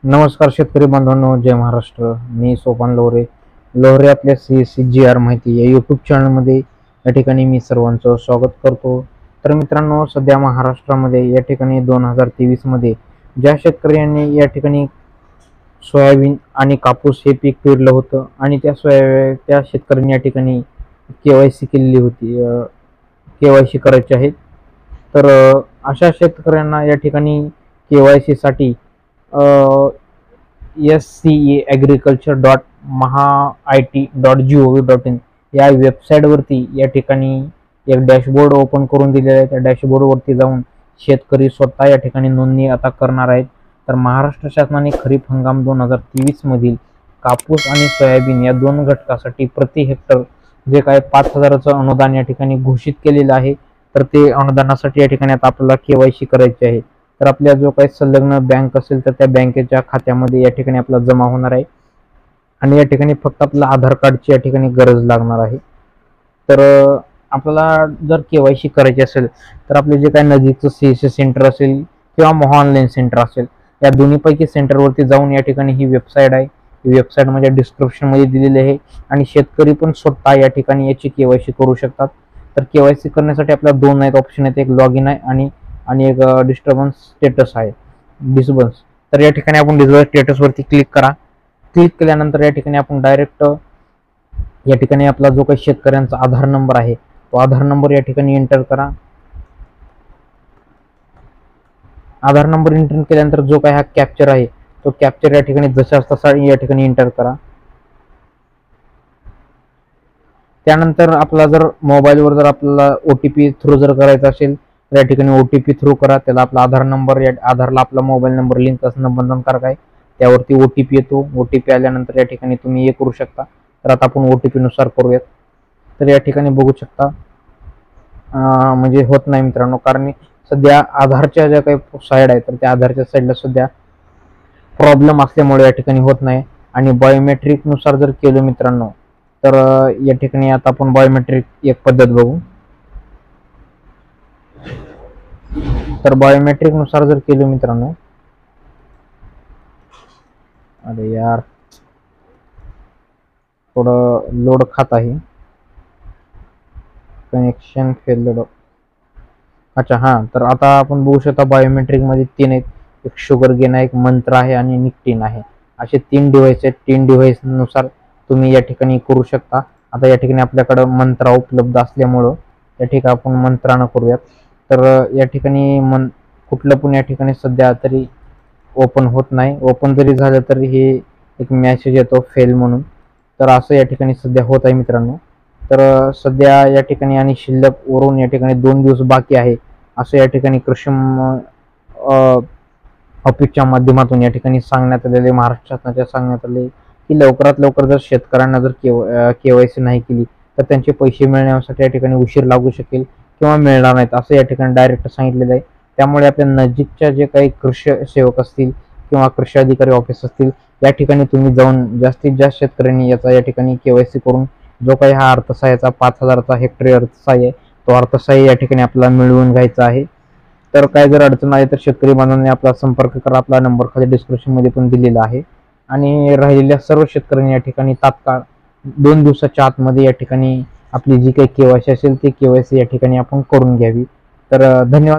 नमस्कार शेतकरी बांधवांनो, जय महाराष्ट्र. मी सोपान लोहरे. लोहरे आपल्या CSCGR माहिती या यूट्यूब चॅनलमध्ये या ठिकाणी मी सर्वांचं स्वागत करतो. तर मित्रांनो, सध्या महाराष्ट्रामध्ये या ठिकाणी 2023 मध्ये ज्या शेतकऱ्यांनी या ठिकाणी सोयाबीन आणि कापूस हे पीक पेरलं होतं आणि त्या शेतकऱ्यांनी या ठिकाणी KYC केलेली होती. KYC करायची आहे. तर अशा शेतकऱ्यांना या ठिकाणी KYC साठी SCAagriculture.mahaIT.gov.in या वेबसाईटवरती या ठिकाणी एक डॅशबोर्ड ओपन करून दिलेला आहे. त्या डॅशबोर्डवरती जाऊन शेतकरी स्वतः या ठिकाणी नोंदणी आता करणार आहेत. तर महाराष्ट्र शासनाने खरीप हंगाम 2023 मधील कापूस आणि सोयाबीन या दोन घटकासाठी प्रति हेक्टर जे काय 5,000चं अनुदान या ठिकाणी घोषित केलेलं आहे. तर ते अनुदानासाठी या ठिकाणी आता आपल्याला KYC करायची आहे. तर आपल्या जो काही संलग्न बँक असेल तर त्या बँकेच्या खात्यामध्ये या ठिकाणी आपला जमा होणार आहे आणि या ठिकाणी फक्त आपलं आधार कार्डची या ठिकाणी गरज लागणार आहे. तर आपल्याला जर KYC करायची असेल तर आपले जे काही नजीकचं CSC सेंटर असेल किंवा महा ऑनलाईन सेंटर असेल या दोन्हीपैकी सेंटरवरती जाऊन या ठिकाणी ही वेबसाईट आहे. ही वेबसाईट म्हणजे डिस्क्रिप्शनमध्ये दिलेली आहे आणि शेतकरी पण स्वतः या ठिकाणी याची KYC करू शकतात. तर KYC करण्यासाठी आपल्याला दोन आहेत ऑप्शन आहेत, एक लॉग इन आहे आणि एक डिस्टर्बन्स स्टेटस आहे, डिस्टर्बन्स. तर या ठिकाणी आपण डिस्टर्बन्स स्टेटस वरती क्लिक करा. क्लिक केल्यानंतर या ठिकाणी आपण डायरेक्ट या ठिकाणी आपला जो काही शेतकऱ्यांचा आधार नंबर आहे तो आधार नंबर या ठिकाणी एंटर करा. आधार नंबर एंटर केल्यानंतर जो काही हा कॅप्चर आहे तो कॅप्चर या ठिकाणी जसाच तसा या ठिकाणी एंटर करा. त्यानंतर आपला जर मोबाईलवर जर आपल्याला OTP थ्रू जर करायचा असेल तर या ठिकाणी OTP थ्रू करा. त्याला आपला आधार नंबर या आधारला आपला मोबाईल नंबर लिंक असणं बंधनकारक आहे. त्यावरती OTP येतो. OTP आल्यानंतर या ठिकाणी तुम्ही हे करू शकता. तर आता आपण OTP नुसार करूयात. तर या ठिकाणी बघू शकता म्हणजे होत नाही मित्रांनो, कारण सध्या आधारच्या ज्या काही साईड आहे तर त्या आधारच्या साईडला सध्या प्रॉब्लेम असल्यामुळे या ठिकाणी होत नाही. आणि बायोमेट्रिक नुसार जर केलं मित्रांनो तर या ठिकाणी आता आपण बायोमेट्रिक एक पद्धत बघू. तर बायोमेट्रिक नुसार जर केलं मित्रांनो, अरे यार थोडं लोड खात आहे, कनेक्शन फेल्ड. अच्छा हां, तर आता आपण बघू शकता बायोमेट्रिक मध्ये तीन आहेत, एक शुगर गेन आहे, एक मंत्र आहे आणि निकटीन आहे. असे 3 डिव्हाइस आहेत. 3 डिव्हाइस नुसार तुम्ही या ठिकाणी करू शकता. आता या ठिकाणी आपल्याकडे मंत्रा उपलब्ध असल्यामुळं या ठिकाणी आपण मंत्रानं करूयात. तर या ठिकाणी कुठलं पण या ठिकाणी सध्या तरी ओपन होत नाही. ओपन जरी झालं तरी हे एक मेसेज येतो फेल म्हणून. तर असं या ठिकाणी सध्या होत आहे मित्रांनो. तर सध्या या ठिकाणी आणि शिल्लक वरून या ठिकाणी 2 दिवस बाकी आहे असं या ठिकाणी कृषी ऑफिसच्या माध्यमातून या ठिकाणी सांगण्यात आलेले, महाराष्ट्र शासनाच्या सांगण्यात आले की लवकरात लवकर जर शेतकऱ्यांना जर KYC नाही केली तर त्यांचे पैसे मिळण्यासाठी या ठिकाणी उशीर लागू शकेल किंवा मिळणार नाहीत असं या ठिकाणी डायरेक्ट सांगितलेलं आहे. त्यामुळे आपल्या नजीकच्या जे काही कृषी सेवक असतील किंवा कृषी अधिकारी ऑफिस असतील या ठिकाणी तुम्ही जाऊन जास्तीत जास्त शेतकऱ्यांनी याचा या ठिकाणी KYC करून जो काही हा अर्थसहाय्याचा 5,000चा हेक्टरी अर्थसहाय्य तो अर्थसहाय्य या ठिकाणी आपल्याला मिळवून घ्यायचा आहे. तर काय जर अडचण आली तर शेतकरी बांधवांनी आपला संपर्क करा. आपला नंबर खाली डिस्क्रिप्शनमध्ये पण दिलेला आहे. आणि राहिलेल्या सर्व शेतकऱ्यांनी या ठिकाणी तात्काळ 2 दिवसाच्या आतमध्ये या ठिकाणी आपली जी काही KYC असेल ती KYC या ठिकाणी आपण करून घ्यावी. तर धन्यवाद.